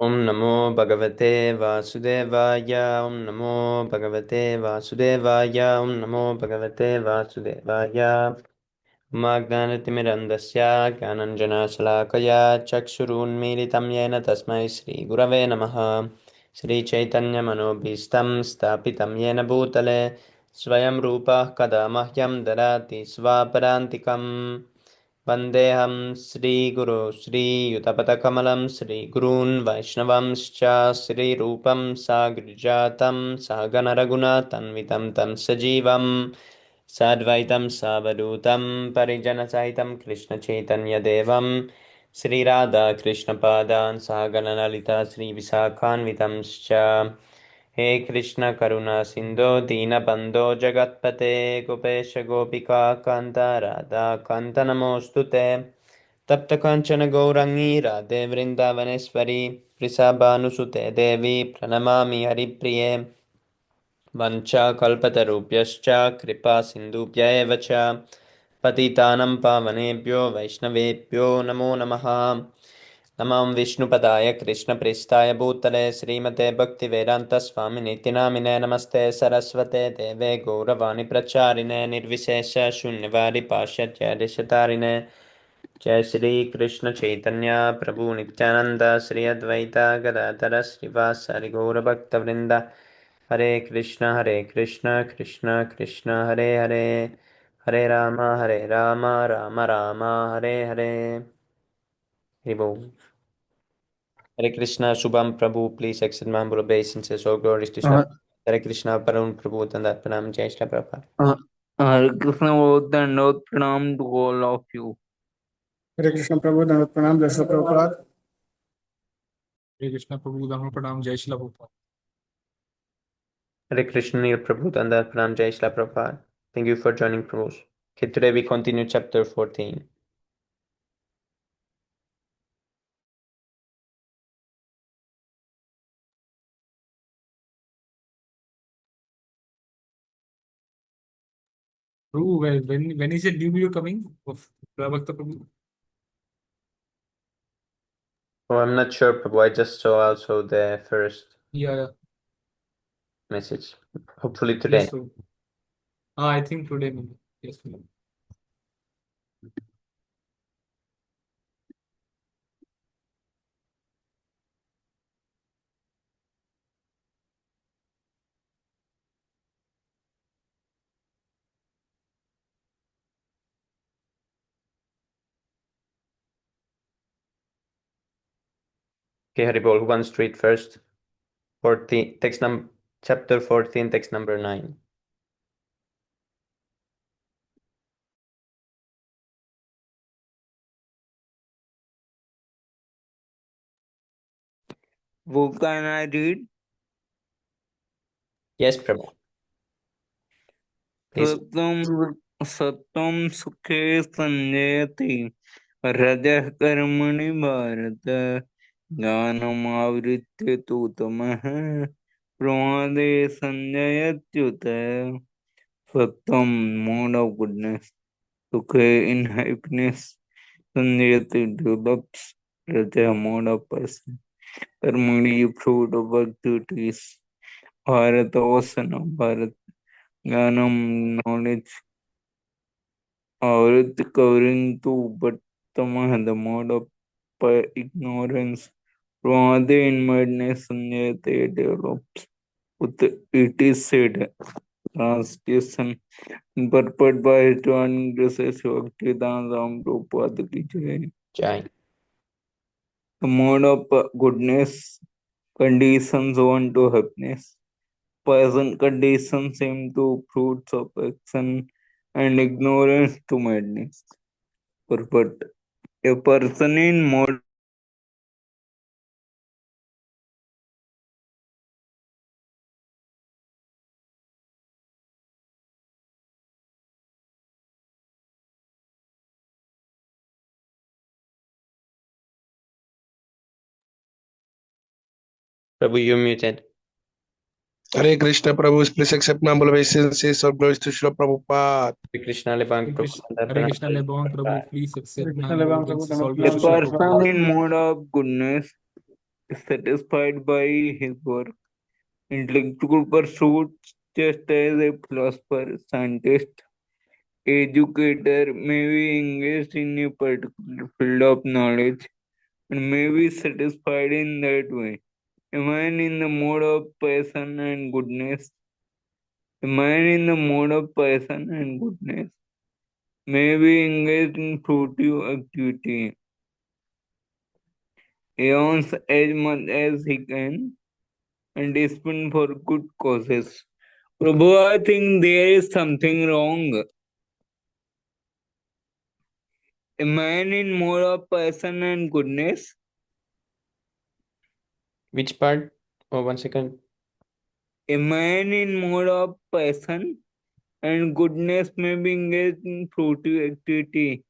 Om Namo Bhagavate Vasudevaya. Om Namo Bhagavate Vasudevaya. Om Namo Bhagavate Vasudevaya. Magnanatimirandasya Gyananjana Salakaya Chakshurunmilitam Yena Tasmai Shri Gurave Namaha. Shri Chaitanya Manobhistam Stapitam Yena Bhutale Swayam Rupa Kada Mahyam Darati Svaparantikam Vandeham Sri Guru Sri Yutapatakamalam Sri Gurun Vaishnavamscha Sri Rupam Sagrijatam Sagana Raghunathanvitam Tam Sajivam Sadvaitam Savadutam Parijana Saitam Krishna Chaitanya Devam Sri Radha Krishna Padan Sagana Lalita Sri Visakhanvitamscha He Krishna Karuna Sindho Dinabandho Jagatpate Gopesha Gopika Kanta Radha Kanta Namostute Tapta Kanchana Gaurangi Radhe Vrindavaneshwari Prisabhanusute Devi Pranamami Haripriye Vancha Kalpatarubhyascha Kripa Sindhubhya eva cha Patitanam Pavanebhyo Vaishnavebhyo Namo Namaha Namam Vishnupadaya Krishna Pristaya Bhutale Srimate Bhaktivedanta Swami Nitinamine Namaste Saraswate Deve Gauravani Pracharine Nirvishesha Shunyvari Pashyatya Rishatarine Jai Shri Krishna Chaitanya Prabhu Nityananda Sri Advaita Gadadhara Srivasari Gaura Bhakta Vrinda Hare Krishna Krishna Krishna Hare Hare Hare Rama Rama Rama Hare Hare Hare Bol. Hare Krishna, Shubham Prabhu, please accept my humble obeisances. All glories to Srila. Uh, Hare Krishna, Parun Prabhu, Dandat Pranam, Jai Shri Prabhupada. Hare Krishna both and both pranam to all of you. Hare Krishna Prabhu, Dandavat Pranam, Jai Shri Prabhupada. Hare Krishna Prabhu, Dhamma Pranam, Jai Shri Prabhupada. Hare Krishna, Neil Prabhu, Dandat Pranam, Jai Shri Prabhupada. Thank you for joining, Prabhu. Okay, today we continue chapter 14. Prabhu, when is the new video coming of Prabhakta Prabhu? Oh, I'm not sure, Prabhu. I just saw also the first Yeah, message. Hopefully today. yes, Prabhu. I think today maybe. Yes, Prabhu. Okay, Haribol, who wants to read first? 14, chapter 14, text number 9. Who can I read? Yes, Prabhu. Please. सत्वं सुखे संजयति रजः कर्मणि भारत ज्ञानमावृत्य तु तमः प्रमादे संजयत्युत सत्वं mode of goodness sukhe in happiness sanjayati develops rajah mode of person karmani fruit of activities bharat ocean of bharat jnanam knowledge Aurith covering too, but Tamah, the mode of ignorance, Pramade in madness, Sanjayate develops. It is said, translation, purport by John Graces Bhaktivedanta Ram Prabhupada ki jai. Jai. The mode of goodness conditions on to happiness. Present conditions seem to fruits of action and ignorance to madness. Purport. A person in mode Prabhu, you muted. Hare Krishna Prabhu, please accept my humble obeisances. All glories to Srila Prabhupada. Hare Krishna, Lebang Hare Prabhu, Krishna, Dandat Hare Pranam, Krishna Jai Shri Lebang Prabhu, Prabhupada. please accept Hare my Krishna humble Levam Prabhu, obeisances. All Dandavat a glories to Srila Pranam, Jai Shri Prabhupada. person Prabhupada. in mode of goodness satisfied by his work, intellectual pursuits, just as a philosopher, scientist, educator may be engaged in a particular field of knowledge and may be satisfied in that way. A man in the mode of passion and goodness, a man in the mode of passion and goodness may be engaged in fruitive activity. He earns as much as he can and is spent for good causes. Prabhu, I think there is something wrong. A man in mode of passion and goodness. Which part? Oh, 1 second. A man in mode of passion and goodness may be engaged in fruitive activity.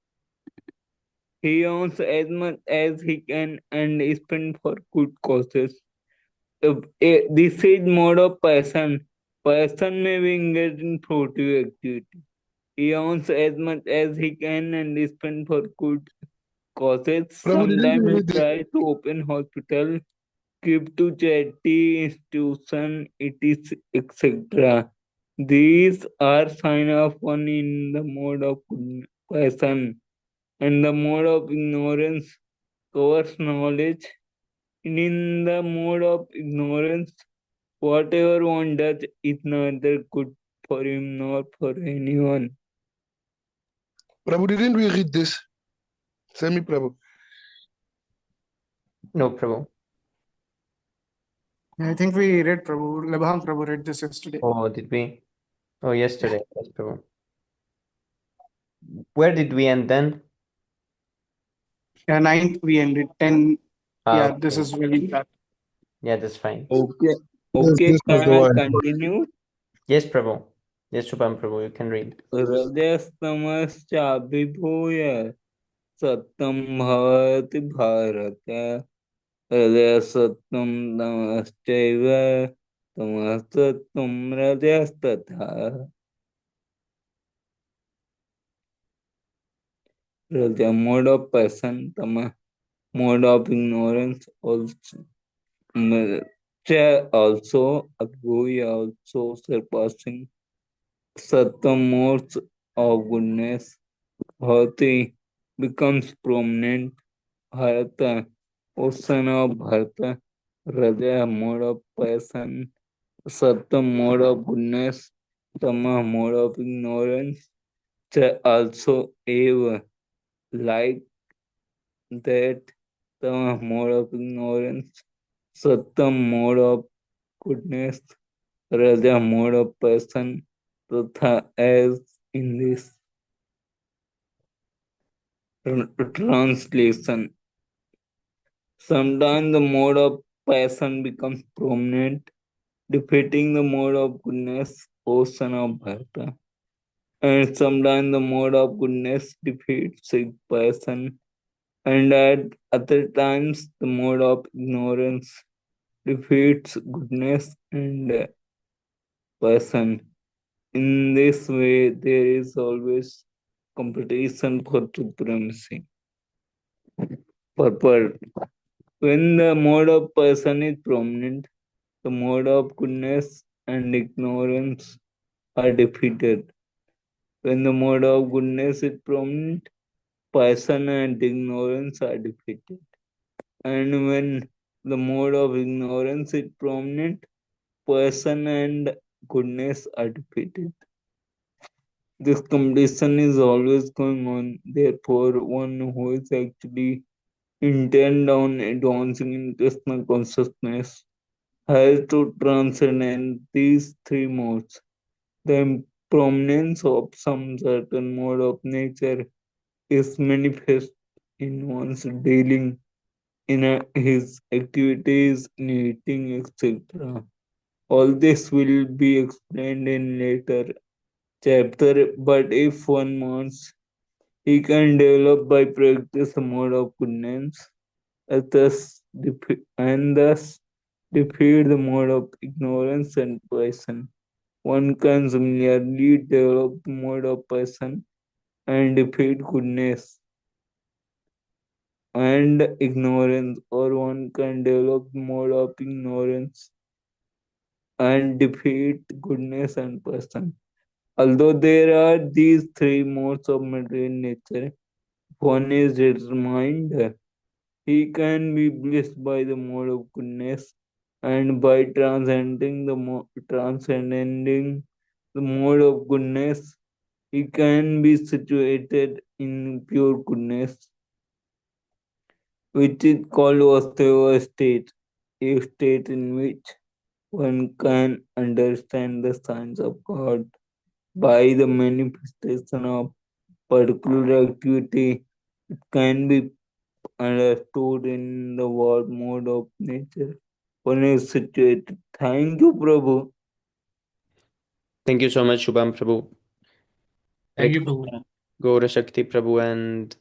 He earns as much as he can and is spent for good causes. This is mode of passion. Passion may be engaged in fruitive activity. He earns as much as he can and is spent for good causes. Prabhu, didn't Sometimes you he read this? tries to open hospital, give to charity, institution, etc. These are sign of one in the mode of passion, and the mode of ignorance covers knowledge. And in the mode of ignorance, whatever one does is neither good for him nor for anyone. Prabhu, didn't we read this? Send me, Prabhu. No, Prabhu. I think we read Prabhu. Labham Prabhu read this yesterday. Oh, did we? Oh, yesterday. Yes, Prabhu. Where did we end then? Yeah, 9th we ended. 10. Yeah, Okay. this is where we got. Yeah, that's fine. Okay, Yes, okay, this was can the I one. continue? Yes, Prabhu. Yes, Shubham Prabhu, you can read. हृदयस्तमश्चाभिभूय सत्यं भवति भारत हृदयसत्त्वं तमश्चैव तमसत्त्वं हृदयस्तथा हृदय mode of passion tama mode of ignorance also abhuya also surpassing sattva modes of goodness bhati becomes prominent bharata ocean of bharata hridaya mode of passion sattva mode of goodness tama mode of ignorance cha also eva like that tama mode of ignorance sattva mode of goodness hridaya mode of passion तथा as in this translation. Sometimes the mode of passion becomes prominent, defeating the mode of goodness, O son of Bharata. And sometimes the mode of goodness defeats its passion, and at other times the mode of ignorance defeats goodness and passion. In this way, there is always competition for supremacy. Purport. When the mode of person is prominent, the mode of goodness and ignorance are defeated. When the mode of goodness is prominent, passion and ignorance are defeated. And when the mode of ignorance is prominent, passion and goodness are defeated. This competition is always going on. Therefore, one who is actually intent on advancing in Krishna consciousness has to transcend these three modes. The prominence of some certain mode of nature is manifest in one's dealing, in his activities, in eating, etc. All this will be explained in later chapter, but if one wants, he can develop by practice a mode of goodness, and thus defeat the mode of ignorance and passion. One can similarly develop the mode of passion and defeat goodness. and ignorance, or one can develop mode of ignorance and defeat goodness and person. Although there are these three modes of material nature, one is determined. He can be blessed by the mode of goodness, and by transcending the mode of goodness, he can be situated in pure goodness, which is called Vastava state, a state in which one can understand the signs of God by the manifestation of particular activity. It can be understood in the word mode of nature. One is situated. Thank you, Prabhu. Thank you so much, Shubham Prabhu. Hare Thank you, Prabhu. Krishna, Gaura Shakti Prabhu, and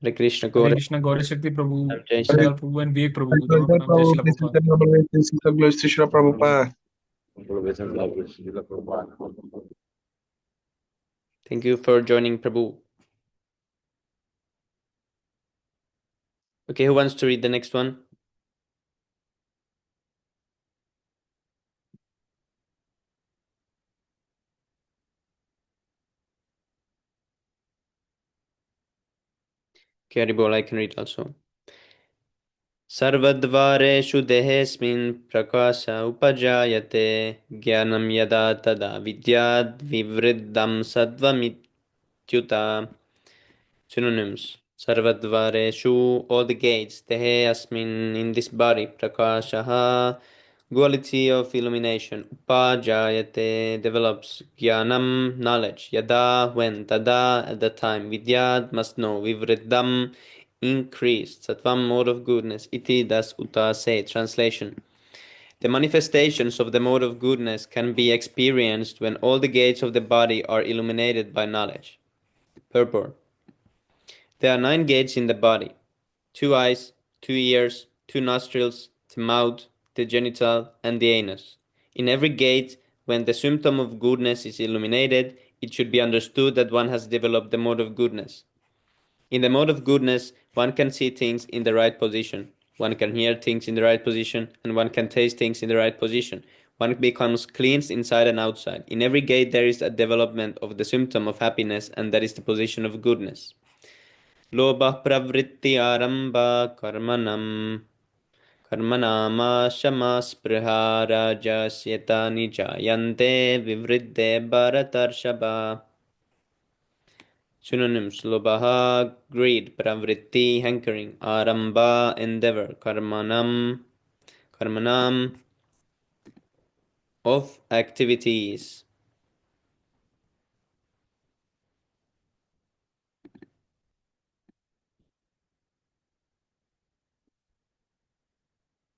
Hare Krishna, Hare Gaura Krishna, God Shakti Prabhu, Jai Shri. Hare Nityananda Prabhu, and Vivek Prabhu. Krishna Dono pranam, Jai Shri Prabhu, please Prabhupada. accept my blessings. All glories to Srila Prabhupada. Thank you for joining, Prabhu. Okay, who wants to read the next one? Okay, Haribol, I can read also. सर्वद्वारेषु देहेऽस्मिन् प्रकाश उपजायते ज्ञानं यदा तदा विद्याद् विवृद्धं सत्त्वमित्युत. Synonyms. Sarvadvareshu, all the gates, tehe asmin, in this body, prakashaha, quality of illumination, upajayate, develops, jnanam, knowledge, yada, when, tada, at the time, vidyad, must know, vivriddham, increased, sattvam, mode of goodness, iti, das, uta, say, translation. The manifestations of the mode of goodness can be experienced when all the gates of the body are illuminated by knowledge. Purport. There are 9 gates in the body: 2 eyes, 2 ears, 2 nostrils, the mouth, the genital, and the anus. In every gate, when the symptom of goodness is illuminated, it should be understood that one has developed the mode of goodness. In the mode of goodness, one can see things in the right position, one can hear things in the right position, and one can taste things in the right position. One becomes cleansed inside and outside. In every gate, there is a development of the symptom of happiness, and that is the position of goodness. लोभः प्रवृत्ति आरम्भ कर्मणामाशमस्पृहा रजस्येतानि जायन्ते विवृद्धे भरतर्षभ. Synonyms: Lobha, greed; pravritti, hankering; aramba, endeavor; karmanam, of activities.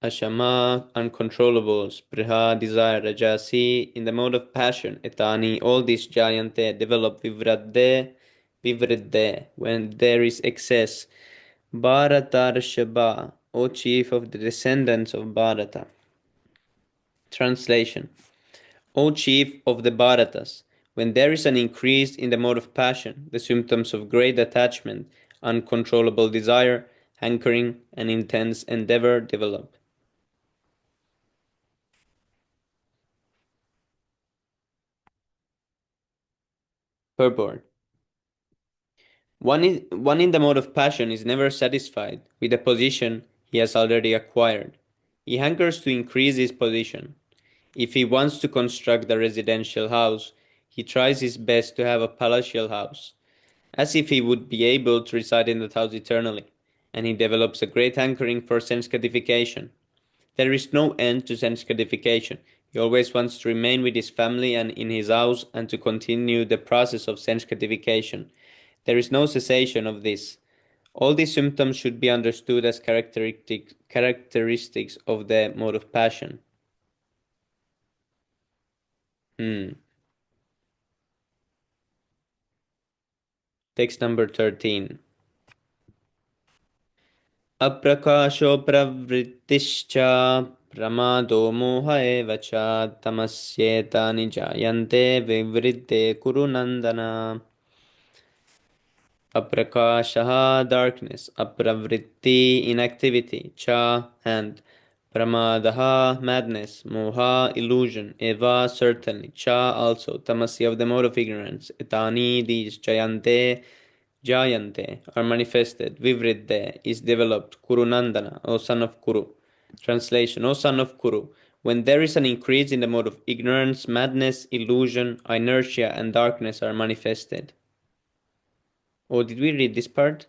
Ashama, uncontrollable; Spriha, desire; Rajasi, in the mode of passion; Etani, all these jayante, develop; Vivriddhe, when there is excess; Bharatarshaba, O chief of the descendants of Bharata. Translation. O chief of the Bharatas, when there is an increase in the mode of passion, the symptoms of great attachment, uncontrollable desire, hankering, and intense endeavor develop. Purport. One in the mode of passion is never satisfied with the position he has already acquired. He hankers to increase his position. If he wants to construct a residential house, he tries his best to have a palatial house, as if he would be able to reside in that house eternally, and he develops a great hankering for sense gratification. There is no end to sense gratification. He always wants to remain with his family and in his house and to continue the process of sense gratification. There is no cessation of this. All these symptoms should be understood as characteristics of the mode of passion. Text number 13. Aprakasho pravrittischa pramado moha eva cha tamasyetani jayante vivritte kuru nandana. Aprakashaha, darkness, apravritti, inactivity, cha, and pramadaha, madness, moha, illusion, eva, certainly, cha, also, tamasi, of the mode of ignorance, etani, these, jayante, are manifested, vivriddhe, is developed, kurunandana, O son of Kuru. Translation, O son of Kuru, when there is an increase in the mode of ignorance, madness, illusion, inertia, and darkness are manifested. Oh, did we read this part?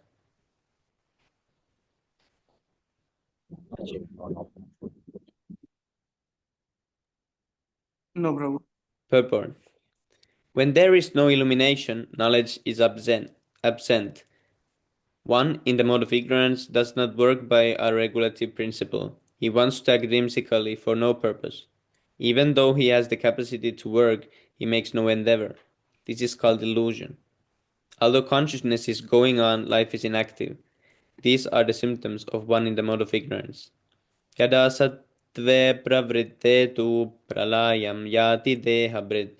No, Prabhu. Purport. When there is no illumination, knowledge is absent. One, in the mode of ignorance, does not work by a regulative principle. He wants to act whimsically for no purpose. Even though he has the capacity to work, he makes no endeavor. This is called illusion. Although consciousness is going on, life is inactive. These are the symptoms of one in the mode of ignorance. Yada sattve pravritte tu pralayam yati dehabrit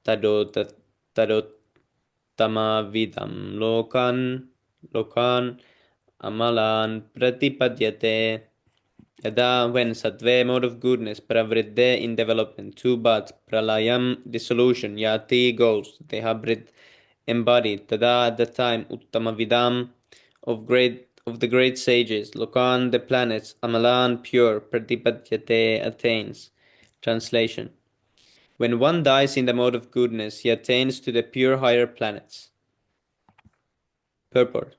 tadottamavidam lokan amalan pratipadyate. Yada, when sattve, mode of goodness, pravritte, in development, tu but, pralayam, dissolution, yati, goes, dehabrit, embodied, tada, at the time, uttamavidam, of the great sages, lokan, the planets, amalan, pure, pratipadyate, attains. Translation. When one dies in the mode of goodness, he attains to the pure higher planets. Purport.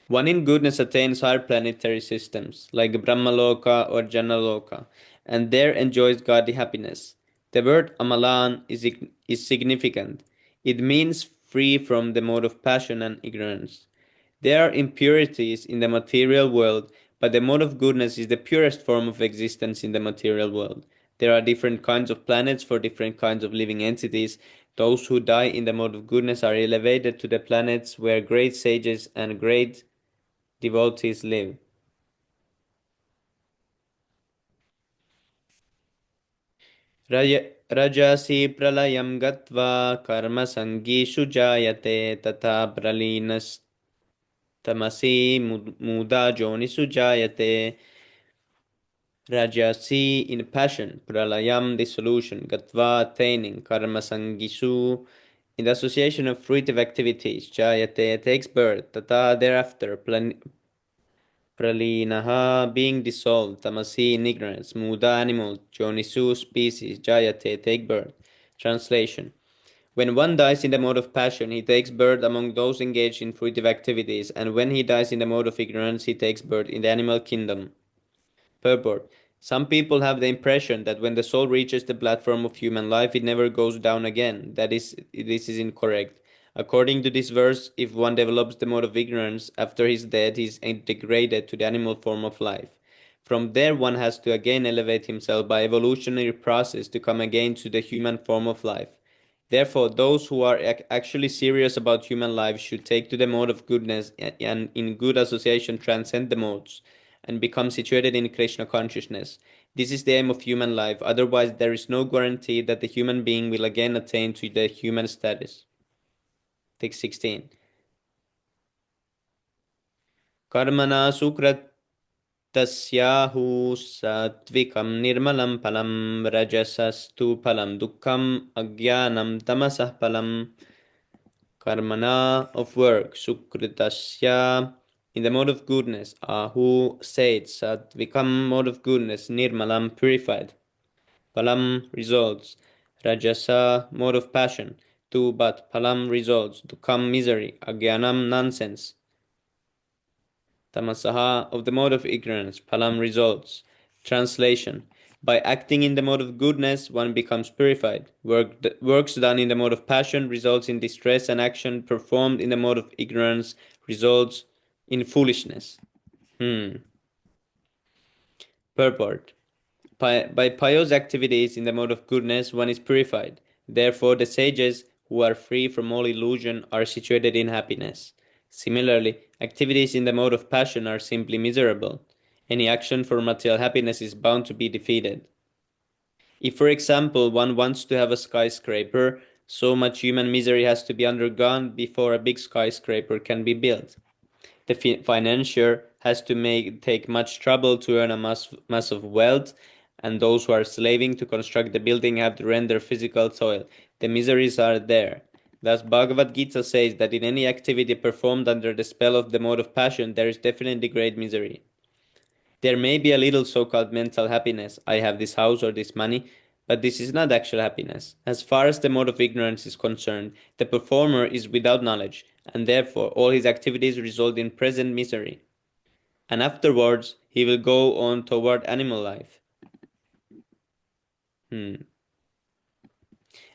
One in goodness attains higher planetary systems, like Brahmaloka or Janaloka, and there enjoys godly happiness. The word Amalan is significant. It means free from the mode of passion and ignorance. There are impurities in the material world, but the mode of goodness is the purest form of existence in the material world. There are different kinds of planets for different kinds of living entities. Those who die in the mode of goodness are elevated to the planets where great sages and great devotees live. Rajasi pralayam gatva karma sangishu jayate tata pralinatamasi muda jonisu jayate. Rajasi, in passion, pralayam, dissolution, gatva, attaining, karma sangisu, in the association of fruitive activities, jayate, takes birth, tata, thereafter, Pralinaha, being dissolved, tamasi, in ignorance, muda, animal, jonisu, species, jayate, take birth. Translation. When one dies in the mode of passion, he takes birth among those engaged in fruitive activities, and when he dies in the mode of ignorance, he takes birth in the animal kingdom. Purport. Some people have the impression that when the soul reaches the platform of human life, it never goes down again. This is incorrect. According to this verse, if one develops the mode of ignorance, after his death, he is degraded to the animal form of life. From there, one has to again elevate himself by evolutionary process to come again to the human form of life. Therefore, those who are actually serious about human life should take to the mode of goodness and in good association transcend the modes and become situated in Krishna consciousness. This is the aim of human life. Otherwise, there is no guarantee that the human being will again attain to the human status. Text 16. Karmana sukrat tasyahu satvikam nirmalam palam rajasastu palam dukkham agyanam tamasah palam. Karmana, of work, sukritasya, in the mode of goodness, ahu, said, satvikam, mode of goodness, nirmalam, purified, palam, results, rajasa, mode of passion, tu, but, palam, results, dukkham, misery, agyanam, nonsense, tamasaha, of the mode of ignorance, palam, results. Translation. By acting in the mode of goodness, one becomes purified. Works done in the mode of passion results in distress, and action performed in the mode of ignorance results in foolishness. Purport. By pious activities in the mode of goodness, one is purified. Therefore, the sages, who are free from all illusion, are situated in happiness. Similarly, activities in the mode of passion are simply miserable. Any action for material happiness is bound to be defeated. If, for example, one wants to have a skyscraper, So much human misery has to be undergone before a big skyscraper can be built. The financier has to take much trouble to earn a mass of wealth, and those who are slaving to construct the building have to render physical toil. The miseries are there. Thus, Bhagavad Gita says that in any activity performed under the spell of the mode of passion, there is definitely great misery. There may be a little so-called mental happiness, I have this house or this money, but this is not actual happiness. As far as the mode of ignorance is concerned, the performer is without knowledge, and therefore all his activities result in present misery. And afterwards, he will go on toward animal life.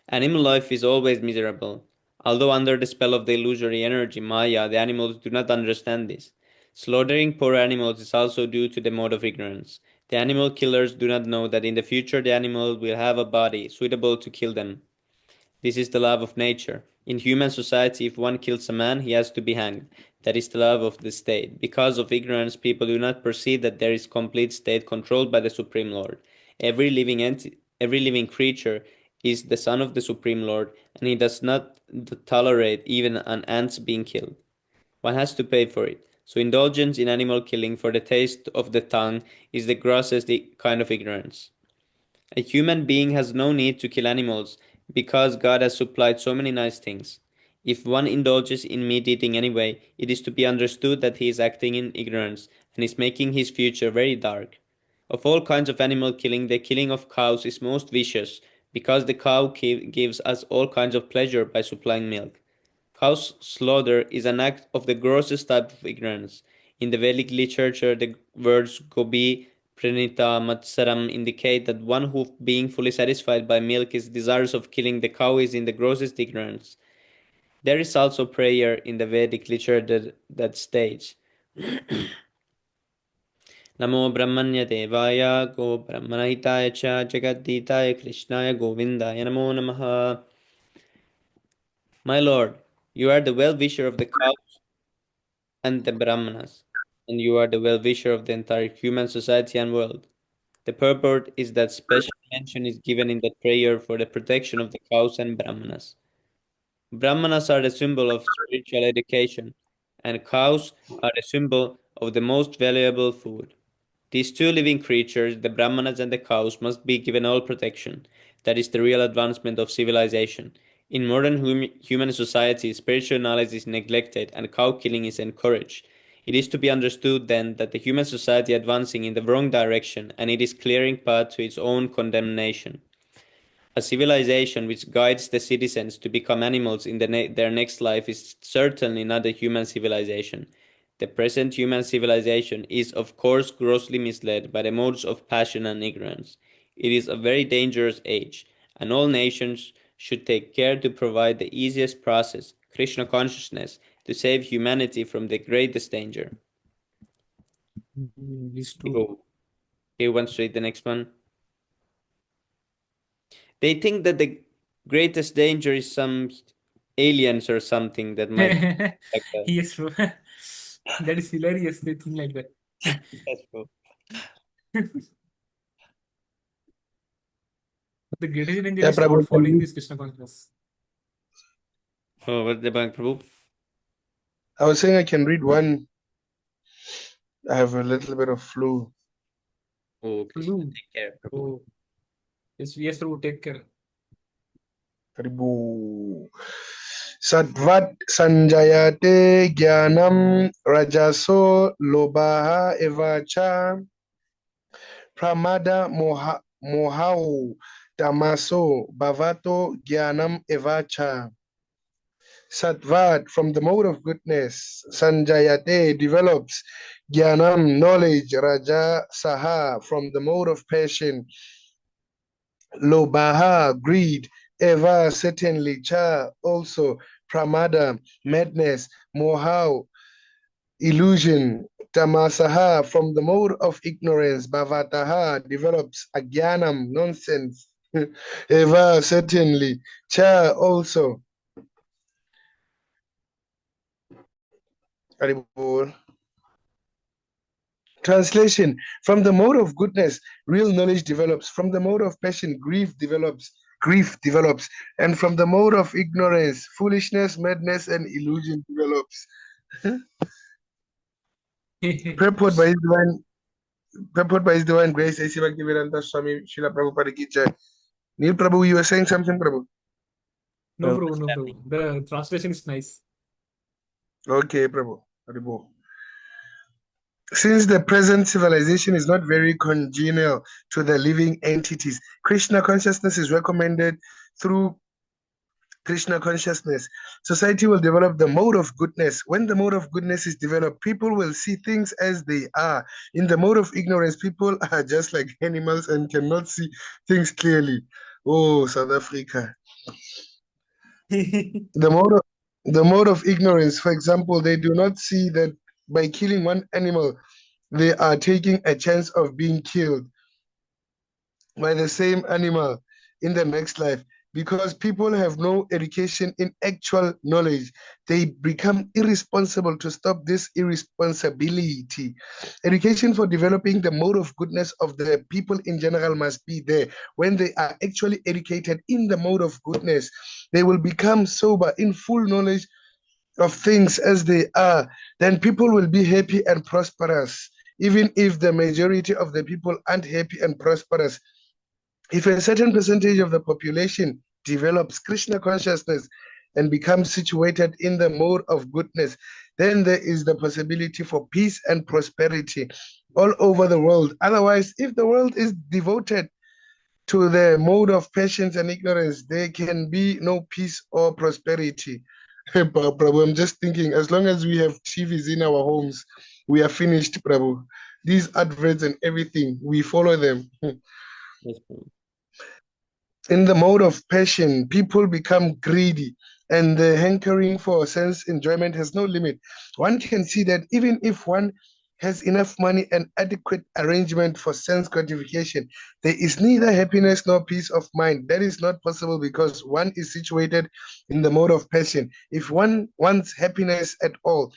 Animal life is always miserable. Although under the spell of the illusory energy Maya, the animals do not understand this. Slaughtering poor animals is also due to the mode of ignorance. The animal killers do not know that in the future the animal will have a body suitable to kill them. This is the love of nature. In human society, if one kills a man, he has to be hanged. That is the love of the state. Because of ignorance, people do not perceive that there is complete state controlled by the Supreme Lord. Every living creature is the son of the Supreme Lord, and he does not tolerate even an ant being killed. One has to pay for it. So indulgence in animal killing for the taste of the tongue is the grossest kind of ignorance. A human being has no need to kill animals because God has supplied so many nice things. If one indulges in meat eating anyway, it is to be understood that he is acting in ignorance and is making his future very dark. Of all kinds of animal killing, the killing of cows is most vicious because the cow gives us all kinds of pleasure by supplying milk. Cow slaughter is an act of the grossest type of ignorance. In the Vedic literature, the words Gobi Pranita Matsaram indicate that one who, being fully satisfied by milk, is desirous of killing the cow is in the grossest ignorance. There is also prayer in the Vedic literature that states Namo Brahmanya Devaya Go Brahmanahitaya Cha Jagaditaya Krishnaya Govindaya Namo Namaha. My Lord, you are the well-wisher of the cows and the Brahmanas, and you are the well-wisher of the entire human society and world. The purport is that special mention is given in the prayer for the protection of the cows and Brahmanas. Brahmanas are the symbol of spiritual education, and cows are the symbol of the most valuable food. These two living creatures, the Brahmanas and the cows, must be given all protection. That is the real advancement of civilization. In modern human society, spiritual knowledge is neglected and cow killing is encouraged. It is to be understood then that the human society advancing in the wrong direction and it is clearing path to its own condemnation. A civilization which guides the citizens to become animals in their next life is certainly not a human civilization. The present human civilization is, of course, grossly misled by the modes of passion and ignorance. It is a very dangerous age, and all nations should take care to provide the easiest process, Krishna consciousness, to save humanity from the greatest danger. These two. Who wants to read the next one? They think that the greatest danger is some aliens or something that might like that. Yes, bro. That is hilarious. They think like that. Yes, bro. The greatest danger Yeah, is not Prabhu, can following you? this Krishna consciousness. Oh, what the bank, Prabhu? I was saying I can read one. I have a little bit of flu. Oh, Krishna, Flu. take care, Prabhu. Oh, yes, bro. Take care. Karibu. Satvat sanjayate jnanam rajaso lobaha evacha pramada mohau tamaso bhavato jnanam evacha. Satvat, from the mode of goodness, sanjayate, develops, jnanam, knowledge, raja saha, from the mode of passion, lobaha, greed, eva, certainly, cha, also, pramada, madness, mohau, illusion, tamasaha, from the mode of ignorance, bhavataha, develops, agyanam, nonsense, eva, certainly, cha, also. Haribol. Translation: from the mode of goodness, real knowledge develops. From the mode of passion, grief develops. grief develops. And from the mode of ignorance, foolishness, madness, and illusion develops. Purport by His divine grace, A.C. Bhaktivedanta Swami Srila Prabhupada Ki Jai. Neil Prabhu, you were saying something, Prabhu? No, Prabhu, no, Prabhu. The translation is nice. Okay, Prabhu. Haribo. Since the present civilization is not very congenial to the living entities, Krishna consciousness is recommended through Krishna consciousness. Society will develop the mode of goodness. When the mode of goodness is developed, people will see things as they are. In the mode of ignorance, people are just like animals and cannot see things clearly. Oh, South Africa. The mode of ignorance, for example, they do not see that by killing one animal, they are taking a chance of being killed by the same animal in the next life. Because people have no education in actual knowledge, they become irresponsible to stop this irresponsibility. Education for developing the mode of goodness of the people in general must be there. When they are actually educated in the mode of goodness, they will become sober in full knowledge of things as they are. Then people will be happy and prosperous, even if the majority of the people aren't happy and prosperous. If a certain percentage of the population develops Krishna consciousness and becomes situated in the mode of goodness, then there is the possibility for peace and prosperity all over the world. Otherwise, if the world is devoted to the mode of patience and ignorance, there can be no peace or prosperity. Prabhu, I'm just thinking, as long as we have TVs in our homes, we are finished, Prabhu. These adverts and everything, we follow them. Yes, Prabhu. In the mode of passion, people become greedy, and the hankering for sense enjoyment has no limit. One can see that even if one has enough money and adequate arrangement for sense gratification, there is neither happiness nor peace of mind. That is not possible because one is situated in the mode of passion. If one wants happiness at all,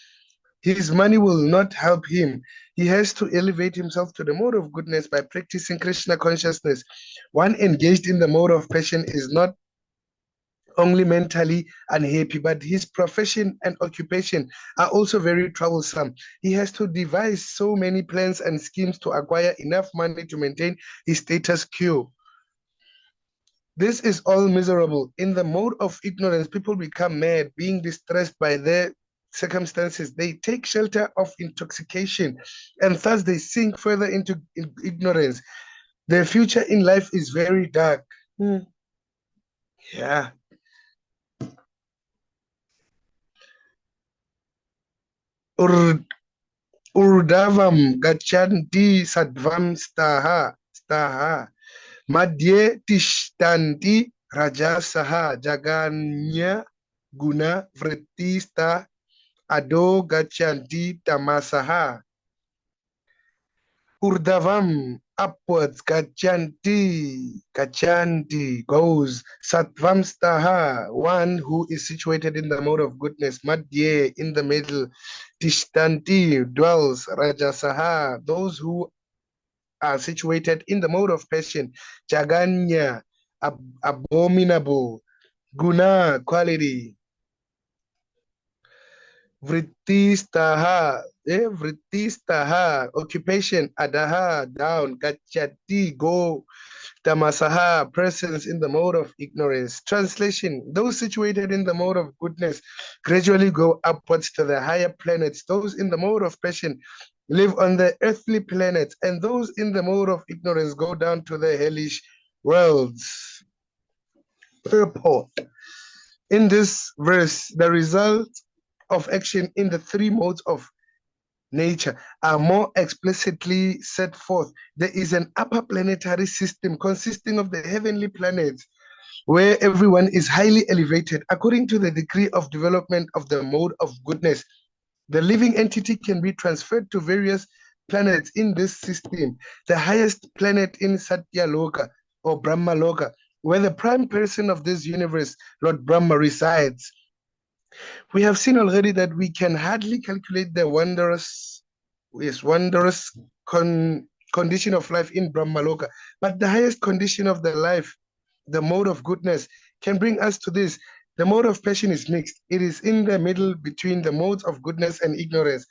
his money will not help him. He has to elevate himself to the mode of goodness by practicing Krishna consciousness. One engaged in the mode of passion is not only mentally unhappy, but his profession and occupation are also very troublesome. He has to devise so many plans and schemes to acquire enough money to maintain his status quo. This is all miserable. In the mode of ignorance, people become mad, being distressed by their circumstances. They take shelter of intoxication, and thus they sink further into ignorance. Their future in life is very dark. Yeah. Urdavam gachanti sadvam staha. Madhye tishtanti rajasaha jaganya guna vrittista ado gachanti tamasaha. Urdavam, upwards, gachanti, goes, sattvam staha, one who is situated in the mode of goodness, madhye, in the middle, tishtanti, dwells, rajasaha, those who are situated in the mode of passion, jaganya, abominable, guna, quality, vrittistaha, occupation, adaha, down, gachati, go, tamasaha, presence in the mode of ignorance. Translation, those situated in the mode of goodness gradually go upwards to the higher planets. Those in the mode of passion live on the earthly planets, and those in the mode of ignorance go down to the hellish worlds. Purport. In this verse, the result of action in the three modes of nature are more explicitly set forth. There is an upper planetary system consisting of the heavenly planets where everyone is highly elevated according to the degree of development of the mode of goodness. The living entity can be transferred to various planets in this system. The highest planet in Satya Loka or Brahma Loka, where the prime person of this universe, Lord Brahma, resides. We have seen already that we can hardly calculate the wondrous condition of life in Brahmaloka, but the highest condition of the life the mode of goodness, can bring us to this. The mode of passion is mixed. It is in the middle between the modes of goodness and ignorance.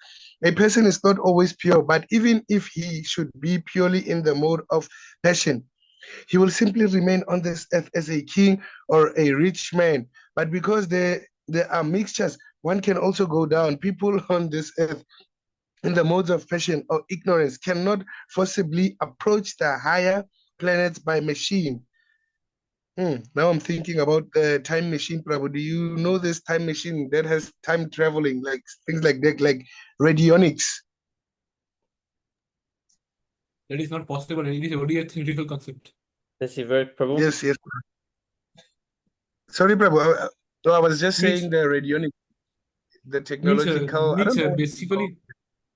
A person is not always pure, but even if he should be purely in the mode of passion, he will simply remain on this earth as a king or a rich man. But because there are mixtures, one can also go down. People on this earth in the modes of passion or ignorance cannot forcibly approach the higher planets by machine. Now I'm thinking about the time machine, Prabhu. Do you know this time machine that has time traveling, like things like that, like radionics? That is not possible. It is only a theoretical concept. Does it work, Prabhu? Yes, yes. Sorry, Prabhu. I was just Means saying the radionics, the technological. I don't know. basically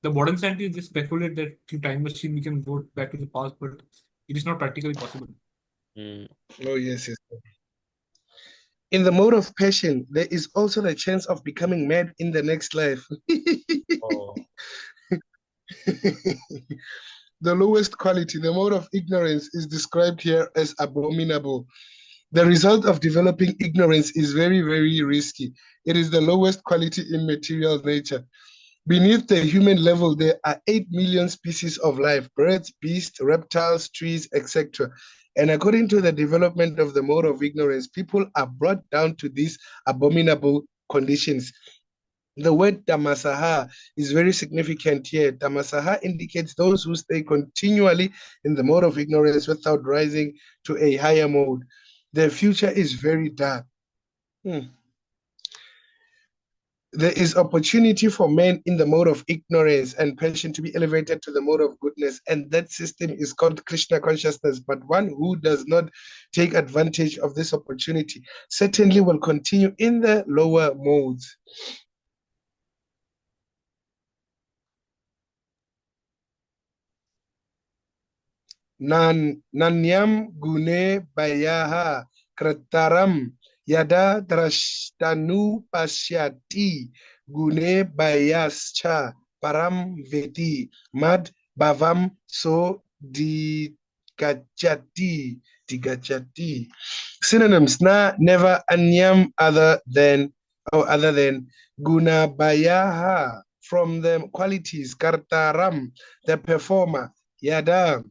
the modern scientists just speculate that through time machine we can go back to the past, but it is not practically possible. Oh, yes, yes. In the mode of passion, there is also the chance of becoming mad in the next life. Oh. The lowest quality, the mode of ignorance, is described here as abominable. The result of developing ignorance is very, very risky. It is the lowest quality in material nature. Beneath the human level, there are 8 million species of life: birds, beasts, reptiles, trees, etc. And according to the development of the mode of ignorance, people are brought down to these abominable conditions. The word tamasaha is very significant here. Tamasaha indicates those who stay continually in the mode of ignorance without rising to a higher mode. Their future is very dark. There is opportunity for men in the mode of ignorance and passion to be elevated to the mode of goodness, and that system is called Krishna consciousness. But one who does not take advantage of this opportunity certainly will continue in the lower modes. Nanyam gune bayaha krataram yada drashtanu pasyati gune bayascha param veti mad bhavam so digachati. Synonyms: na, never, anyam, other than, or other than, guna bayaha, from the qualities, kartaram, the performer, yada,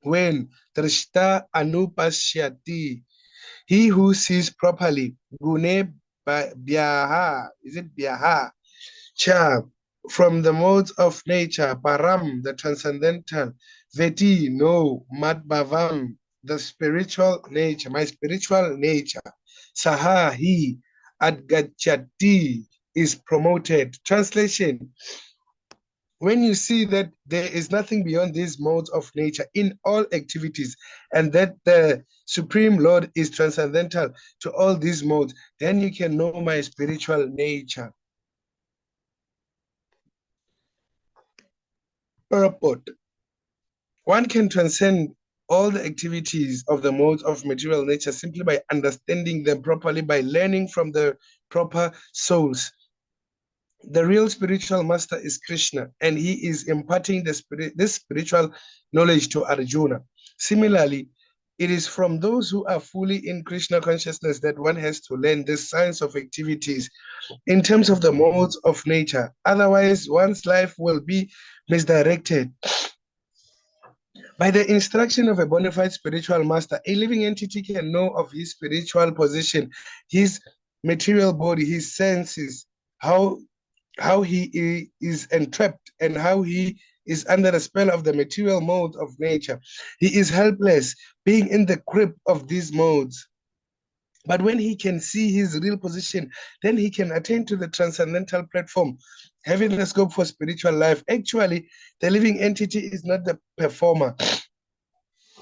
when, drishta anupashyati, he who sees properly, gune byaha, is it byaha, cha, from the modes of nature, param, the transcendental, veti, no, madbhavam, the spiritual nature, my spiritual nature, saha, he, adgachati, is promoted. Translation: when you see that there is nothing beyond these modes of nature in all activities, and that the Supreme Lord is transcendental to all these modes, then you can know my spiritual nature. Purport: one can transcend all the activities of the modes of material nature simply by understanding them properly, by learning from the proper souls. The real spiritual master is Krishna, and he is imparting this spiritual knowledge to Arjuna. Similarly, it is from those who are fully in Krishna consciousness that one has to learn this science of activities in terms of the modes of nature. Otherwise, one's life will be misdirected. By the instruction of a bona fide spiritual master, a living entity can know of his spiritual position, his material body, his senses, how he is entrapped, and how he is under the spell of the material mode of nature. He is helpless, being in the grip of these modes. But when he can see his real position, then he can attain to the transcendental platform, having the scope for spiritual life. Actually, the living entity is not the performer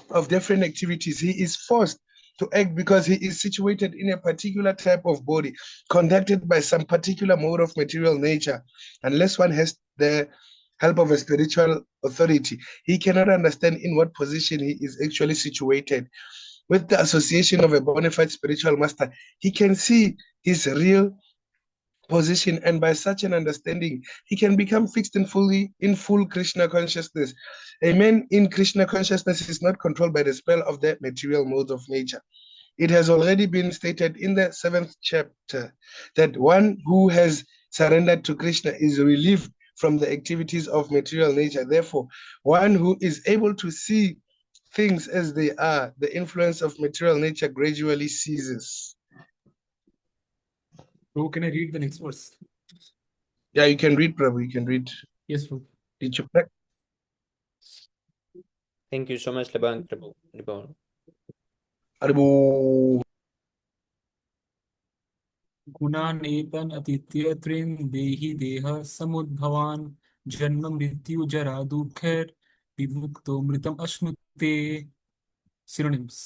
of different activities. He is forced to act because he is situated in a particular type of body, conducted by some particular mode of material nature. Unless one has the help of a spiritual authority, he cannot understand in what position he is actually situated. With the association of a bona fide spiritual master, he can see his real position, and by such an understanding, he can become fixed and fully in full Krishna consciousness. A man in Krishna consciousness is not controlled by the spell of the material modes of nature. it has already been stated in the 7th chapter that one who has surrendered to Krishna is relieved from the activities of material nature. Therefore, one who is able to see things as they are, the influence of material nature gradually ceases. Bro, can I read the next verse? Yeah, you can read, Prabhu. You can read. Yes, bro. Did you practice? Thank you so much, Labang Prabhu. Haribo. गुणानेतन अतिथ्य त्रिन देहि देह समुद्भवान जन्म मृत्यु जरा दुःखैर विमुक्तो मृतम अश्नुते. Synonyms: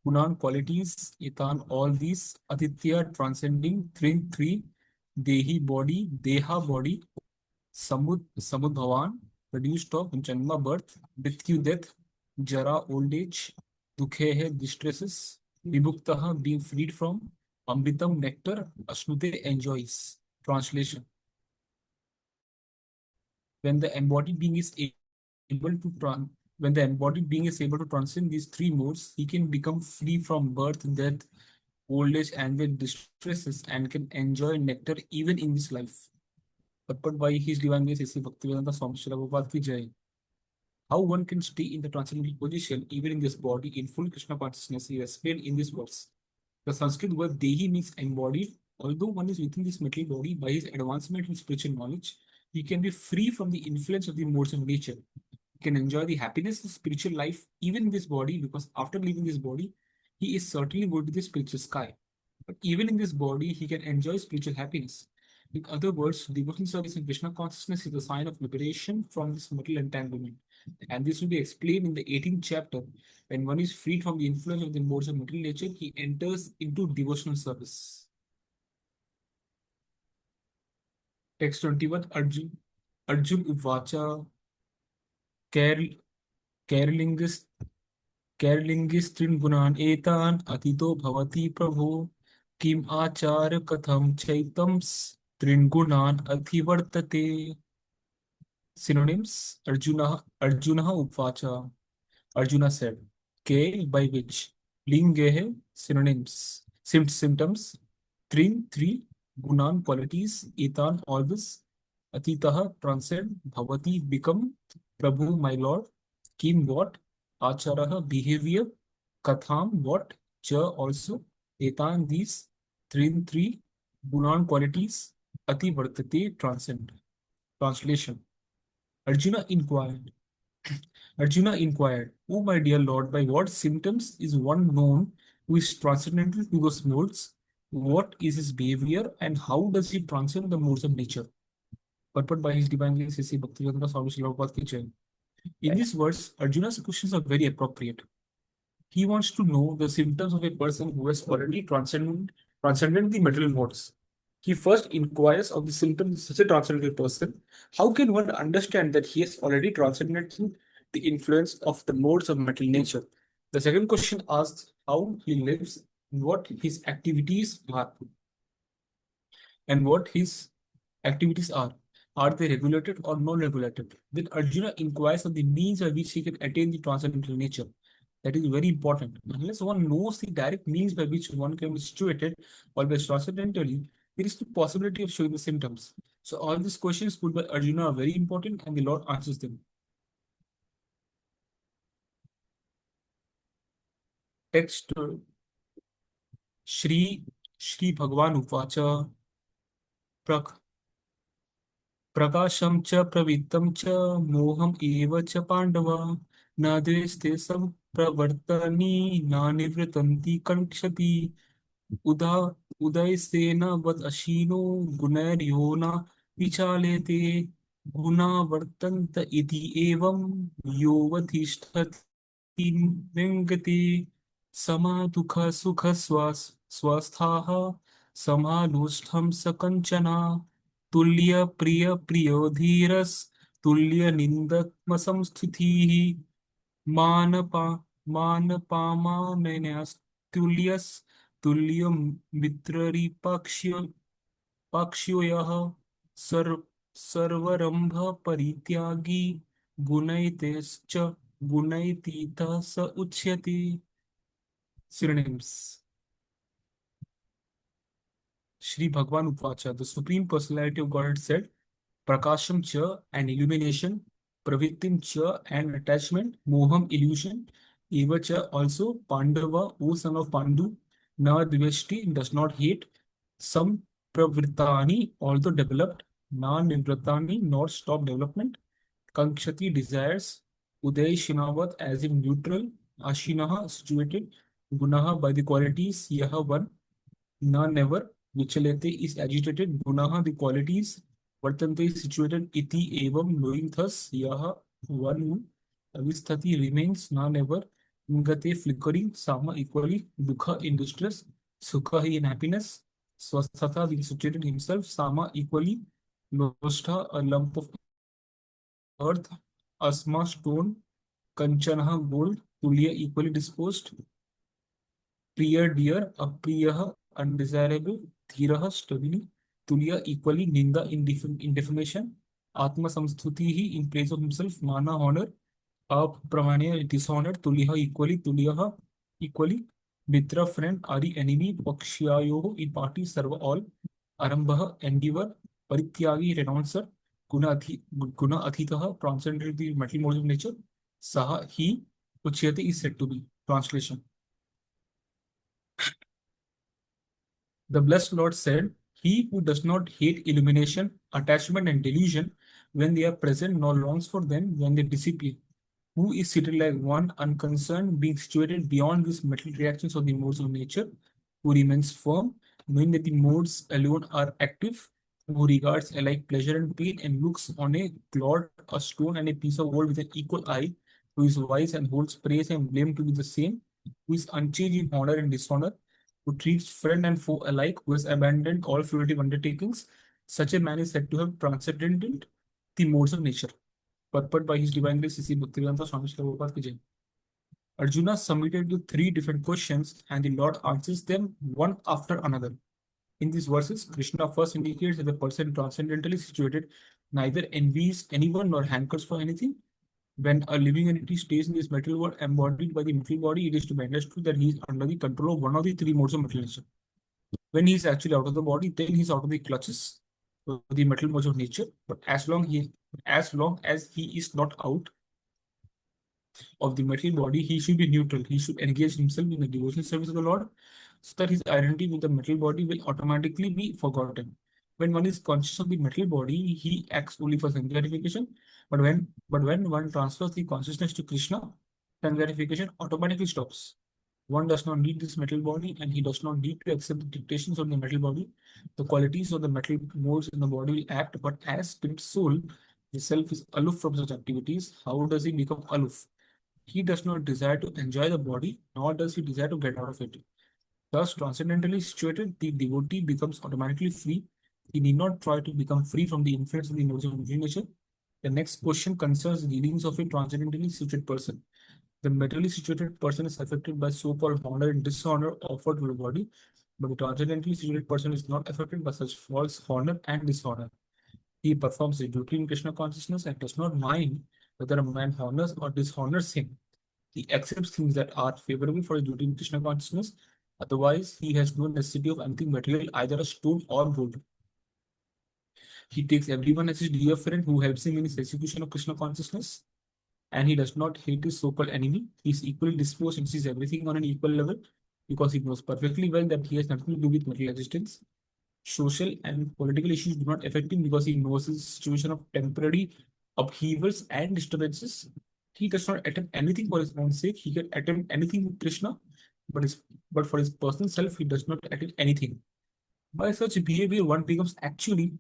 Gunan qualities, etan all these, Aditya transcending, Trin three, Dehi body, Deha body, Samudbhavan produced of Janma birth, Mrityu death, Jara old age, Dukhe distresses, Vibhuktaha being freed from, Amritam nectar, Ashnute enjoys. Translation: When the embodied being is able to transcend these three modes, he can become free from birth, death, old age, and their distresses, and can enjoy nectar even in this life. Purport by His Divine Grace A.C. Bhaktivedanta Swami Srila Prabhupada Ki Jai. How one can stay in the transcendental position even in this body in full Krishna consciousness is explained in this verse. The Sanskrit word Dehi means embodied. Although one is within this material body, by his advancement in spiritual knowledge, he can be free from the influence of the modes of nature. He can enjoy the happiness of spiritual life even in this body, because after leaving this body, he is certainly going to the spiritual sky. But even in this body, he can enjoy spiritual happiness. In other words, devotional service in Krishna consciousness is a sign of liberation from this material entanglement. And this will be explained in the 18th chapter. When one is freed from the influence of the modes of material nature, he enters into devotional service. Text 21, Arjun Uvacha, Kerlingis Gunan Etan Atito Bhavati Prabhu, Kim Acharya Katham Chaitams Tringunan Athivartate. Synonyms: Arjuna Upvacha. Arjuna said, K by which, Lingehe, synonyms, symptoms, Trin three, Gunan qualities, Etan all this, Atitaha transcend, Bhavati become, Prabhu my lord, Kim what, Acharaha behavior, Katham what, Cha also, Etan these, Trin three, Gunan qualities, Ati Vartate transcend. Translation: Arjuna inquired, O my dear Lord, by what symptoms is one known who is transcendental to those modes? What is his behavior, and how does he transcend the modes of nature? Purport by His Divine Grace A.C. Bhaktivedanta Swami Srila Prabhupada Ki Jai. In this verse, Arjuna's questions are very appropriate. He wants to know the symptoms of a person who has already transcended the material modes. He first inquires of the symptoms of such a transcendental person. How can one understand that he has already transcended the influence of the modes of material nature? The second question asks how he lives, what his activities are, and what his activities are. Are they regulated or non-regulated? Then Arjuna inquires of the means by which he can attain the transcendental nature. That is very important. Unless one knows the direct means by which one can be situated always transcendentally, there is the possibility of showing the symptoms. So all these questions put by Arjuna are very important, and the Lord answers them. Text Shri Bhagavan Uvacha प्रकाशं च प्रवृत्तं च मोहम् एव च पाण्डव न द्वेष्टे सम्प्रवर्तनी न निवृत्तन्ति कङ्क्षति उदयसेन वद अशीनो गुणैर्यो न विचाल्यते गुणा वर्तन्त इति एवं योऽवतिष्ठति निङ्गते समा दुःख सुख स्वस्थाः समालोष्ठं सकञ्चना तुल्य प्रिय प्रियो धीरस तुल्य निंदत्म संस्थितिः मानपामाननयस्तुल्यस् तुल्य मित्ररिपक्ष्यो यः सर्वरंभ परित्यागी गुणैतेश्च गुणैतीतः स उच्यते. Synonyms: Sri Bhagavan Upacha, the Supreme Personality of Godhead said, Prakasham cha, and illumination, Pravittim cha, and attachment, Moham, illusion, Eva cha, also, Pandava, O son of Pandu, Na Diveshti, does not hate, some Pravrittani, although developed, Na Nivratani, nor stop development, Kankshati, desires, Uday Shinavat, as if neutral, Ashinaha, situated, Gunaha, by the qualities, Yaha, one, Na, never, Vichalete is agitated, Gunaha, the qualities, Vartante is situated, Iti, Evam, knowing thus, Yaha, one who, Avistati remains, Na, never, Ngate, flickering, Sama, equally, Dukha, in distress, Sukha, in happiness, Swasthatha, being situated himself, Sama, equally, Lostha, a lump of earth, Asma, stone, Kanchanaha, gold, Tulya, equally disposed, Priya, dear, Apriyaha, undesirable, Dhiraha, stabily, Tulya, equally, Ninda, in defamation, Atma Samstutihi, in praise of himself, Mana, honor, Apramanya, dishonored, Tuliha, equally, Tulyaha, equally, Mitra, friend, Ari, enemy, Pakshyayo, in party, Sarva, all, Arambaha, endeavor, Parityagi, renouncer, Guna Athitaha, transcended the metal modes of nature, Saha, he, Uchyate is said to be. Translation. The blessed Lord said, He who does not hate illumination, attachment, and delusion when they are present, nor longs for them when they disappear, who is seated like one unconcerned, being situated beyond these mental reactions of the modes of nature, who remains firm, knowing that the modes alone are active, who regards alike pleasure and pain, and looks on a clod, a stone, and a piece of gold with an equal eye, who is wise and holds praise and blame to be the same, who is unchanged in honor and dishonor, who treats friend and foe alike, who has abandoned all fruitive undertakings. Such a man is said to have transcended the modes of nature. Purport by His Divine Grace C.C. Bhaktivedanta Swami Srila Prabhupada ki Jai. Arjuna submitted to three different questions and the Lord answers them one after another. In these verses, Krishna first indicates that the person transcendentally situated neither envies anyone nor hankers for anything. When a living entity stays in this material world embodied by the material body, it is to be understood that he is under the control of one of the three modes of material nature. When he is actually out of the body, then he is out of the clutches of the material modes of nature. But as long as he is not out of the material body, he should be neutral. He should engage himself in the devotional service of the Lord, so that his identity with the material body will automatically be forgotten. When one is conscious of the material body, he acts only for sense gratification. But when one transfers the consciousness to Krishna, sense gratification automatically stops. One does not need this metal body, and he does not need to accept the dictations of the metal body. The qualities of the metal modes in the body will act, but as spirit soul, the self is aloof from such activities. How does he become aloof? He does not desire to enjoy the body, nor does he desire to get out of it. Thus, transcendentally situated, the devotee becomes automatically free. He need not try to become free from the influence of the modes of nature. The next question concerns the dealings of a transcendentally situated person. The materially situated person is affected by so-called honor and dishonor offered to the body, but the transcendentally situated person is not affected by such false honor and dishonor. He performs a duty in Krishna consciousness and does not mind whether a man honors or dishonors him. He accepts things that are favorable for his duty in Krishna consciousness. Otherwise, he has no necessity of anything material, either a stone or gold. He takes everyone as his dear friend who helps him in his execution of Krishna consciousness, and he does not hate his so-called enemy. He is equally disposed and sees everything on an equal level because he knows perfectly well that he has nothing to do with material existence. Social and political issues do not affect him because he knows his situation of temporary upheavals and disturbances. He does not attempt anything for his own sake. He can attempt anything with Krishna, but for his personal self, he does not attempt anything. By such behavior, one becomes actually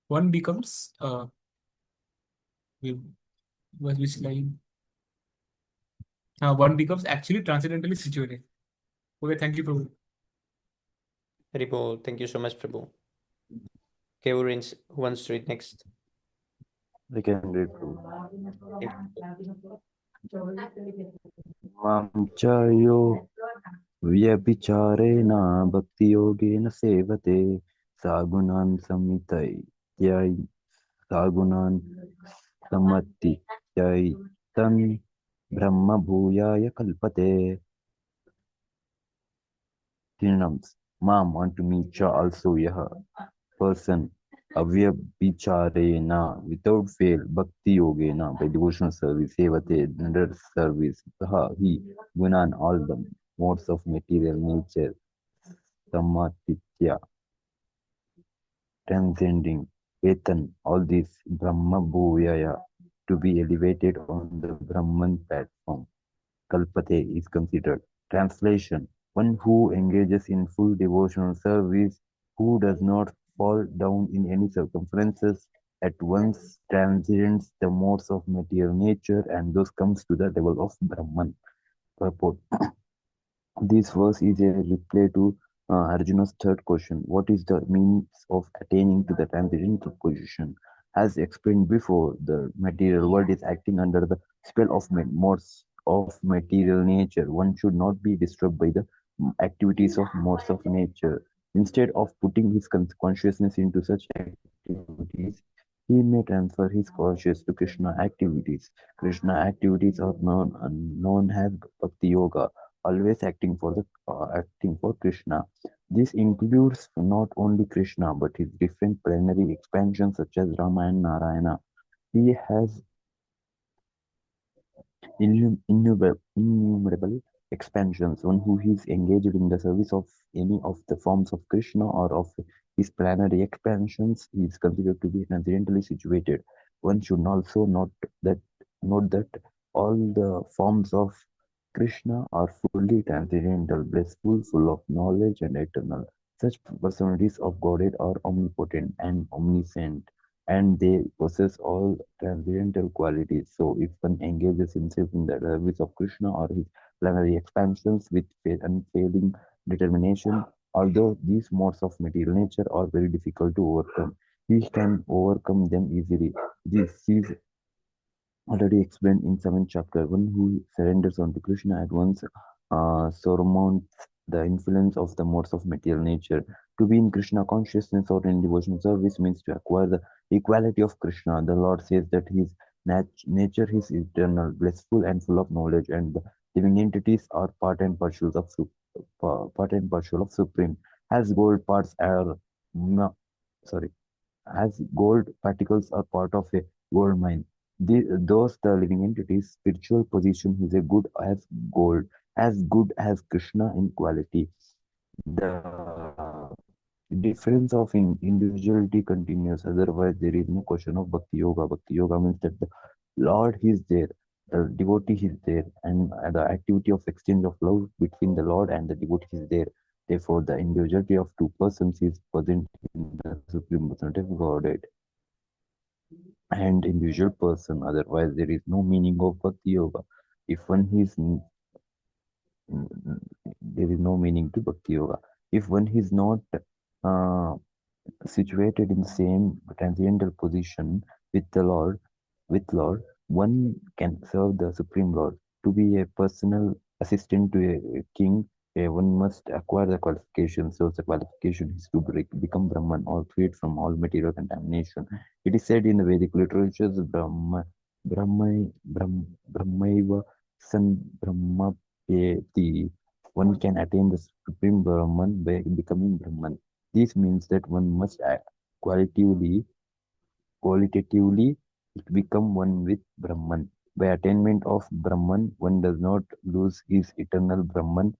one becomes wait, which line? One becomes actually transcendentally situated. Okay, thank you, Prabhu. Haribol, thank you so much, Prabhu. Okay, who wants to read next? I can read through. If Mam chayo व्यभिचारेण भक्तियोगेन सेवते सागुणान् समितयै सागुणान् समतीत्यै तं ब्रह्मभूयाय कल्पते. Synonyms: Mam unto me cha also yah. Person avyabhicharena without fail, bhakti yogena by devotional service, sevate under service, saha he gunan all the modes of material nature, samatitya transcending, etan all this brahma bhuyaya to be elevated on the Brahman platform. Kalpate is considered. Translation: one who engages in full devotional service, who does not fall down in any circumstances, at once transcends the modes of material nature and thus comes to the level of Brahman. Purport: this verse is a reply to Arjuna's third question: what is the means of attaining to the transcendental position? As explained before, the material world is acting under the spell of modes of material nature. One should not be disturbed by the activities of modes of nature. Instead of putting his consciousness into such activities, he may transfer his consciousness to Krishna activities. Krishna activities are known as Bhakti Yoga, always acting for Krishna. This includes not only Krishna but his different plenary expansions such as Rama and Narayana. He has innumerable expansions. One who is engaged in the service of any of the forms of Krishna or of his planetary expansions is considered to be transcendently situated. One should also note that all the forms of Krishna are fully transcendental, blissful, full of knowledge, and eternal. Such personalities of Godhead are omnipotent and omniscient, and they possess all transcendental qualities. So, if one engages himself in the service of Krishna or his planetary expansions with unfailing determination, although these modes of material nature are very difficult to overcome, he can overcome them easily. This is already explained in 7th chapter. One who surrenders unto Krishna at once surmounts the influence of the modes of material nature. To be in Krishna consciousness or in devotional service means to acquire the equality of Krishna. The Lord says that his nature is eternal, blissful, and full of knowledge, and the living entities are part and parcel of Supreme. As gold parts are, sorry, as gold particles are part of a gold mine. The living entities' spiritual position is a good as Krishna in quality. The difference of individuality continues, otherwise there is no question of Bhakti Yoga. Bhakti Yoga means that the Lord is there, the devotee is there, and the activity of exchange of love between the Lord and the devotee is there. Therefore, the individuality of two persons is present in the Supreme Personality of Godhead and individual person. Otherwise, there is no meaning of Bhakti Yoga. If one is there is no meaning to Bhakti Yoga. If one is not uh, situated in the same transcendental position with the Lord, one can serve the Supreme Lord. To be a personal assistant to a king, one must acquire the qualifications. So the qualification is to become Brahman or freed from all material contamination. It is said in the Vedic literatures, Brahmaiva San Brahmapeti. One can attain the Supreme Brahman by becoming Brahman. This means that one must qualitatively become one with Brahman. By attainment of Brahman, one does not lose his eternal Brahman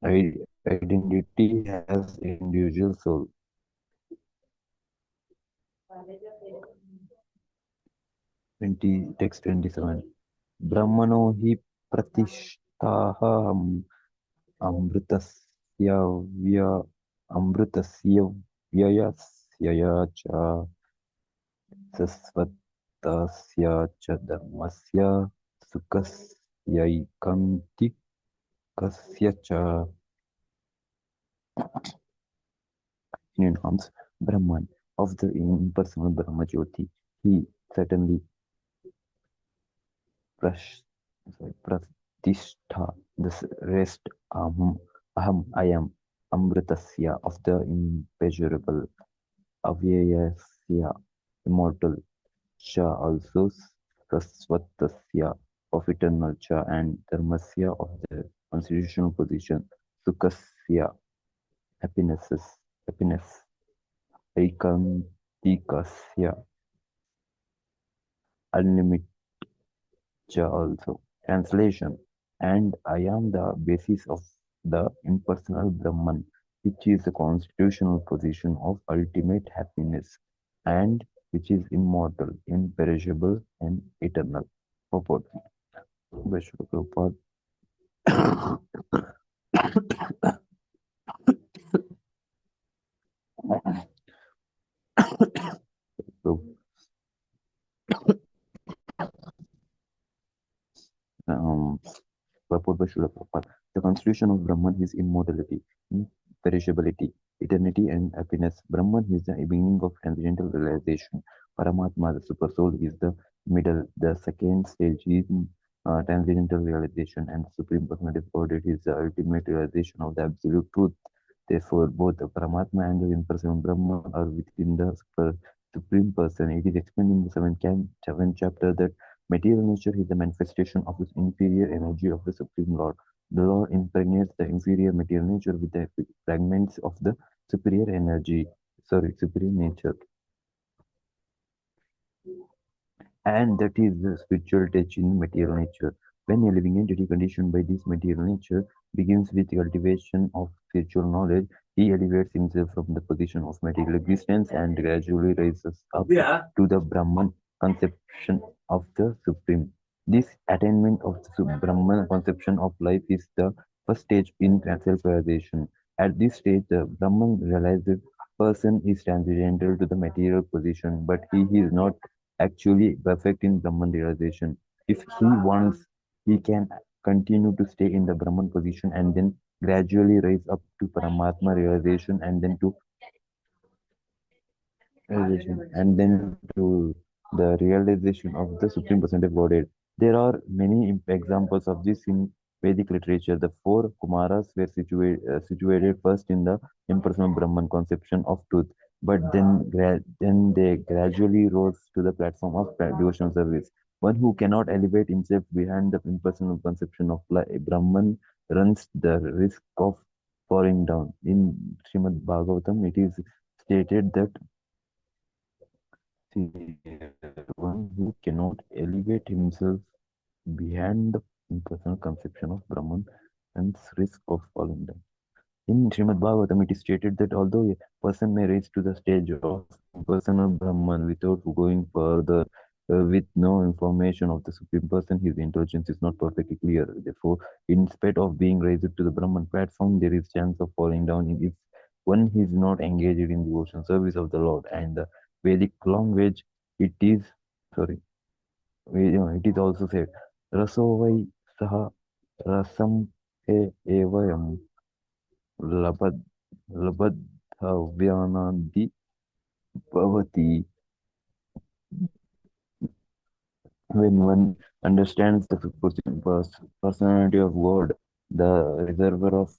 identity as individual soul. 27. Brahmano hi pratishthaham amritasya vya amritasya vyayasya cha sasvatasya cha dharmasya sukhasyaikantikasya cha. Synonyms: Brahman, of the impersonal Brahma Jyoti. He certainly pratishtha, the rest, I am, amritasya, of the immeasurable, avyayasya, immortal, cha, also, sasvatasya, of eternal, cha, and dharmasya, of the constitutional position, sukasya, Ekasya, happiness, Eikantikasya, unlimited also. Translation: and I am the basis of the impersonal Brahman, which is the constitutional position of ultimate happiness, and which is immortal, imperishable, and eternal. Purport. By Srila Prabhupada. So, um, purport by Srila Prabhupada. The constitution of Brahman is immortality, imperishability, eternity, and happiness. Brahman is the beginning of transcendental realization. Paramatma, the super soul, is the middle. The second stage is transcendental realization, and the Supreme Personality of Godhead is the ultimate realization of the absolute truth. Therefore, both the Paramatma and the impersonal Brahman are within the Supreme Person. It is explained in the seventh chapter that material nature is the manifestation of the inferior energy of the Supreme Lord. The Lord impregnates the inferior material nature with the fragments of the superior nature. And that is the spiritual touch in material nature. When a living entity conditioned by this material nature begins with the cultivation of spiritual knowledge, he elevates himself from the position of material existence and gradually rises up to the Brahman conception of the Supreme. This attainment of the Brahman conception of life is the first stage in self-realization. At this stage, the Brahman realized person is transcendental to the material position, but he is not actually perfect in Brahman realization. If he wants, he can continue to stay in the Brahman position and then gradually rise up to Paramatma realization and then to the realization of the Supreme Personality of Godhead. There are many examples of this in Vedic literature. The four Kumaras were situated first in the impersonal Brahman conception of truth, but then they gradually rose to the platform of devotional service. One who cannot elevate himself behind the impersonal conception of Brahman runs the risk of falling down. In Srimad Bhagavatam, it is stated that one who cannot elevate himself beyond the impersonal conception of Brahman runs risk of falling down. In Srimad Bhagavatam, it is stated that although a person may reach to the stage of impersonal Brahman without going further, with no information of the Supreme Person, his intelligence is not perfectly clear. Therefore, in spite of being raised to the Brahman platform, there is chance of falling down if one is not engaged in devotion service of the Lord. And the Vedic language, it is sorry, it is also said, Rasovai Saha Rasam Evayam Labad Labadhavyanadi Bhavati. When one understands the personality of God, the reservoir of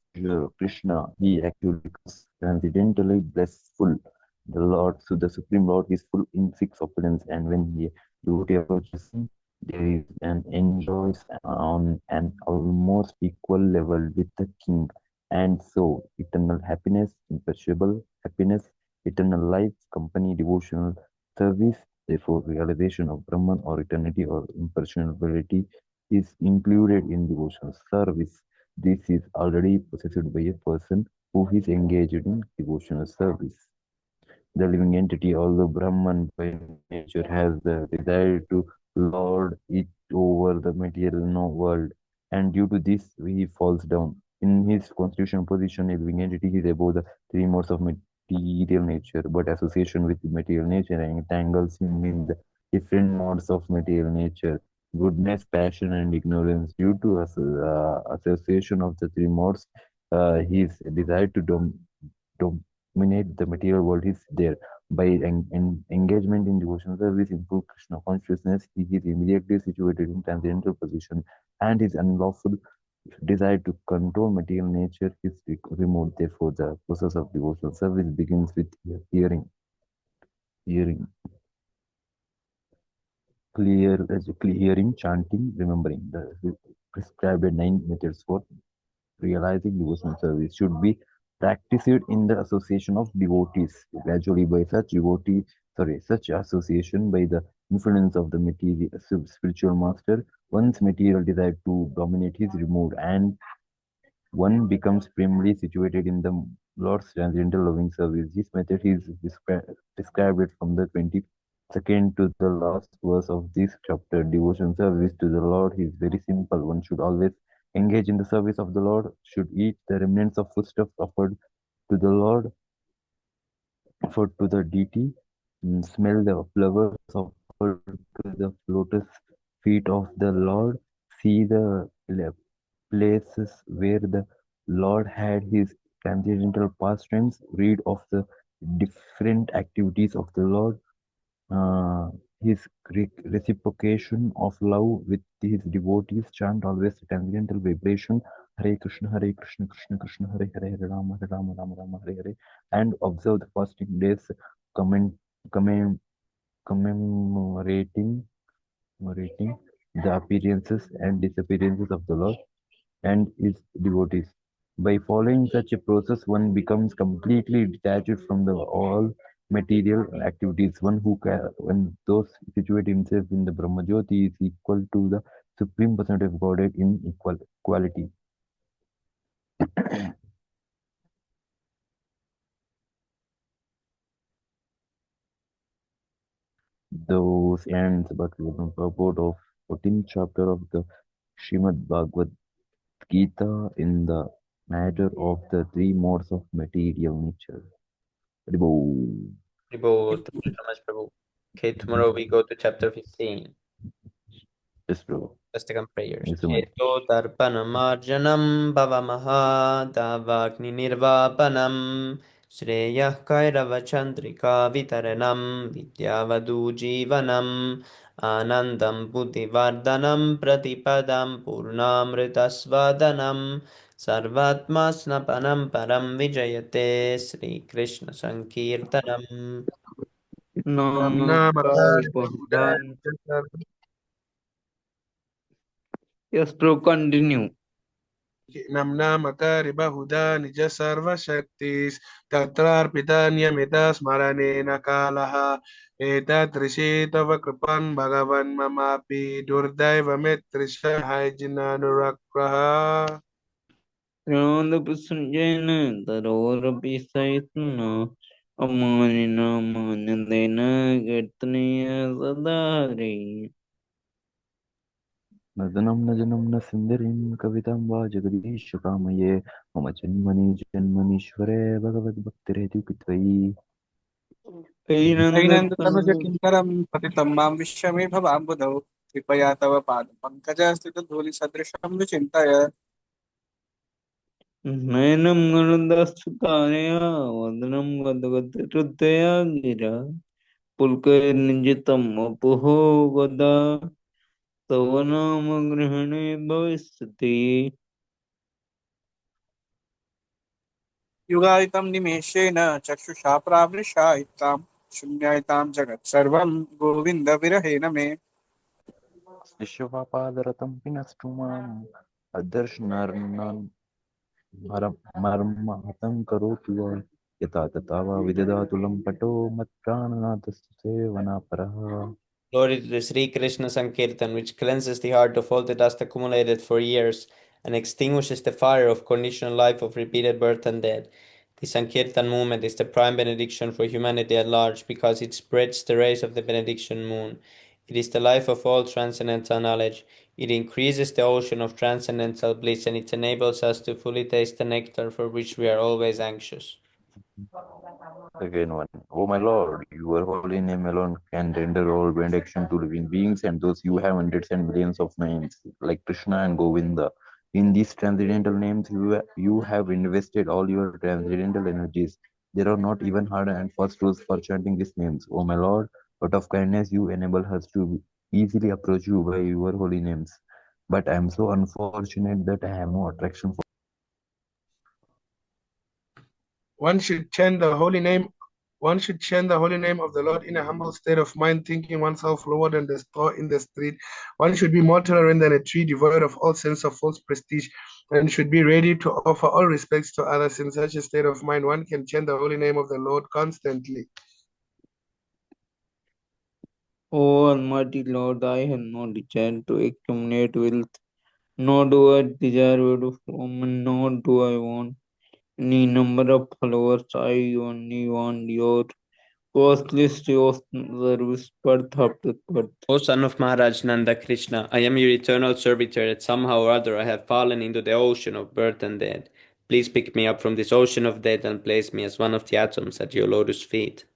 Krishna, he actually becomes transcendently blissful. The Supreme Lord is full in six opulence, and when he devotee approaches him, there is an enjoys on an almost equal level with the king. And so, eternal happiness, imperishable happiness, eternal life, company, devotional service. Therefore, realization of Brahman or eternity or impersonality is included in devotional service. This is already possessed by a person who is engaged in devotional service. The living entity, although Brahman by nature, has the desire to lord it over the material world, and due to this, he falls down. In his constitutional position, a living entity is above the three modes of material nature, but association with material nature entangles him in the different modes of material nature. Goodness, passion, and ignorance. Due to association of the three modes, his desire to dominate the material world is there. By engagement in devotional service, improve Krishna consciousness, he is immediately situated in transcendental position, and his unlawful desire to control material nature is removed. Therefore, the process of devotional service begins with hearing, hearing, chanting, remembering. The prescribed nine methods for self-realizing devotional service should be practiced in the association of devotees. Gradually, by such association, by the influence of the material spiritual master, one's material desire to dominate is removed, and one becomes firmly situated in the Lord's transcendental loving service. This method is described from the 22nd to the last verse of this chapter. Devotion service to the Lord is very simple. One should always engage in the service of the Lord, should eat the remnants of foodstuffs offered to the Lord, offered to the deity, smell the flowers offered to the lotus feet of the Lord, see the places where the Lord had his transcendental pastimes, read of the different activities of the Lord, uh, his reciprocation of love with his devotees, chant always the transcendental vibration, Hare Krishna, Krishna Krishna, Hare Hare, Hare Rama, Rama, Hare Hare, and observe the fasting days, comment, comment, commemorating the appearances and disappearances of the Lord and his devotees. By following such a process, one becomes completely detached from the all material activities. When those situate himself in the Brahmajyoti is equal to the Supreme Personality of Godhead in equality. Those ends but with the purport of 14th chapter of the Srimad Bhagavad Gita in the matter of the three modes of material nature. Haribol. Prabhu, thank you so much, Prabhu. Okay, tomorrow we go to chapter 15. Yes, bro. Dastakam prayers. Yes, so much. Cheto tarpanamarjanam bhavamaha davagni nirvapanam Shreyah kairava chandrika vitaranam vidyavadu jivanam Anandam buddhivardhanam pratipadam purnamritasvadanam Sarvatma snapanam param vijayate Sri Krishna Sankirtanam. Namnakari Bhagwan. Yes, bro, continue. Namnamakari Bahuda Nija Sarva Shaktis Tatrarpita Niyamita Smaranena Kalaha Etatrishetava Kripan Bhagavan Mamapi Durdaiva Metrisha Hajinanuраkraha Prandapasanjena Tarorapi Saitna Amanina Manandena Gatneya Sadari. नदनं न जनं न सुन्दरीं कवितां वा जगदीश कामये मम जन्मनीश्वरे भगवद्भक्तिरेतुकी त्वयि दैनन्दितनुज Ainandatam किङ्करं पतितं मां विश्वमे भवाम्बुधौ कृपया तव पादपङ्कजस्थितधूलिसदृशं विचिन्तय Nayanam Ganadaskarya Vadanam Gadagatrudaya Gira Pulkar Ninjitam Apuho Gada Savanam Grihane Bhavistati. युगायितं निमेषेण चक्षुषा प्रावृषायितां शून्यायितां जगत्सर्वं गोविन्दविरहेण मे शिष्यवापादरतं पिनस्तु माम् अदर्शनर्नन् मर्महतं करोतु वा यथा तथा वा विदधातुलं पटो मत्प्राणनाथस्य सेवनापरः. Glory to the Sri Krishna Sankirtan, which cleanses the heart of all the dust accumulated for years and extinguishes the fire of conditional life of repeated birth and death. The Sankirtan movement is the prime benediction for humanity at large because it spreads the rays of the benediction moon. It is the life of all transcendental knowledge. It increases the ocean of transcendental bliss and it enables us to fully taste the nectar for which we are always anxious. Again one. O my Lord, your holy name alone can render all benediction to living beings, and those you have hundreds and millions of names, like Krishna and Govinda. In these transcendental names, you have invested all your transcendental energies. There are not even hard and fast rules for chanting these names. O my Lord, out of kindness, you enable us to easily approach you by your holy names. But I am so unfortunate that I have no attraction for. One should chant the holy name. One should chant the holy name of the Lord in a humble state of mind, thinking oneself lower than the straw in the street. One should be more tolerant than a tree, devoid of all sense of false prestige. and should be ready to offer all respects to others. In such a state of mind, one can chant the holy name of the Lord constantly. O Almighty Lord, I have no desire to accumulate wealth, nor do I desire wealth from, nor do I want any number of followers. I only want your costly service birth after birth. O son of Maharaj Nanda Krishna, I am your eternal servitor that somehow or other I have fallen into the ocean of birth and death. Please pick me up from this ocean of death and place me as one of the atoms at your lotus feet.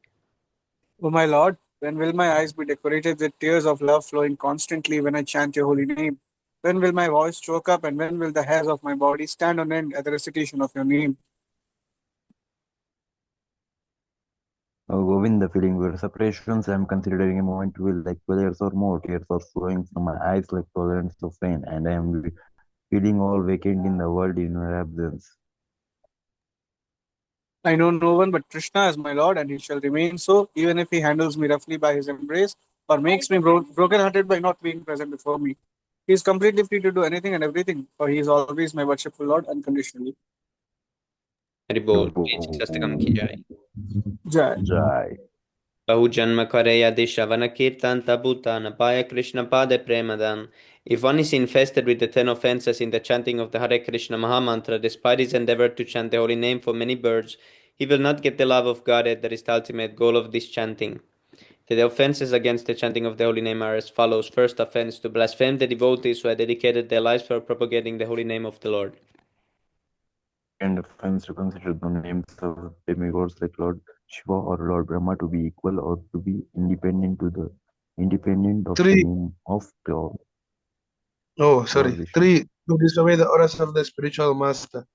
O my Lord, when will my eyes be decorated with tears of love flowing constantly when I chant your holy name? When will my voice choke up and when will the hairs of my body stand on end at the recitation of your name? Oh, Govinda, feeling your separations, I am considering a moment to will like 12 years or more. Tears are flowing from my eyes like torrents of rain, and I am feeling all vacant in the world in your absence. I know no one but Krishna as my Lord, and he shall remain so, even if he handles me roughly by his embrace or makes me broken-hearted by not being present before me. He is completely free to do anything and everything, for he is always my worshipful Lord unconditionally. Hari Bol, Shastakam ki jai. Jai. Jai. Bahu Janma Kareya Dishavana Kirtan Tabutana Paya Krishna Pade Premadan. If one is infested with the 10 offenses in the chanting of the Hare Krishna Mahamantra, despite his endeavor to chant the holy name for many birds, he will not get the love of God, that is the ultimate goal of this chanting. The offenses against the chanting of the holy name are as follows. First offense, to blaspheme the devotees who have dedicated their lives for propagating the holy name of the Lord. And offense to consider the names of demigods like Lord Shiva or Lord Brahma to be equal or to be independent of the Three. name of God. Oh, sorry. Lord Vishnu. 3. To disobey the orders of the spiritual master.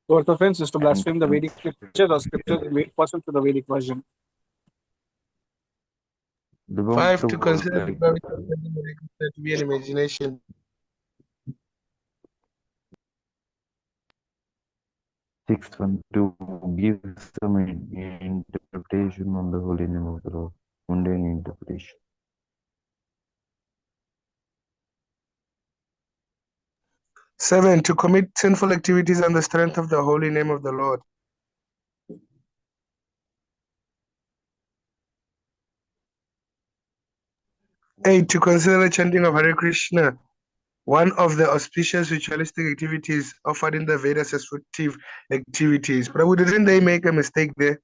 Fourth offense is to And blaspheme the Vedic scriptures or scriptures in person to the Vedic version. belongs 5. to To consider the like glory of the to be an imagination. sixth one to give some interpretation on the holy name of the Lord, mundane interpretation. 7. To commit sinful activities on the strength of the holy name of the Lord. 8. To consider the chanting of Hare Krishna one of the auspicious ritualistic activities offered in the Vedas as fruitive activities. Prabhu, didn't they make a mistake there?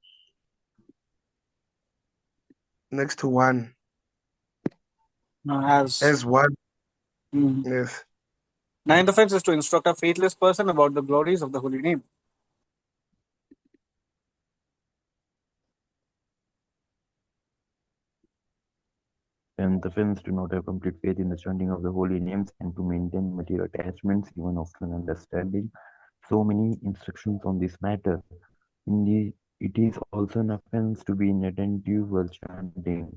Next to 1. As 1. Yes. Ninth offense is to instruct a faithless person about the glories of the holy name. And the offense to not have complete faith in the chanting of the holy names and to maintain material attachments, even often understanding so many instructions on this matter. It is also an offense to be inattentive while chanting.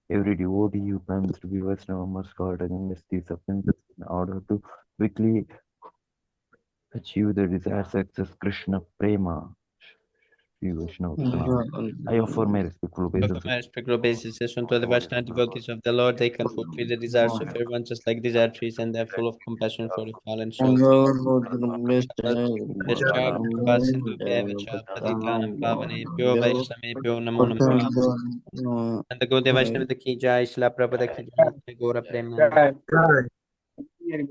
Every devotee who claims to be Vaishnava must guard against these offenses in order to quickly achieve the desired success. Krishna Prema. Shri Vaishnava Pranam. I offer my respectful obeisance. My respectful obeisances unto the Vaishnava devotees of the Lord. They can fulfill the desires of everyone, just like desire trees, and they are full of compassion for the fallen souls. Krishna, Kripa Sindhu Bhavacha, Patitanam Pavanebhyo Vaishnavebhyo Namo Namaha. And the Gaudiya Vaishnava ki jai, Srila Prabhupada ki jai, Gaura Premanand. Jai. Right.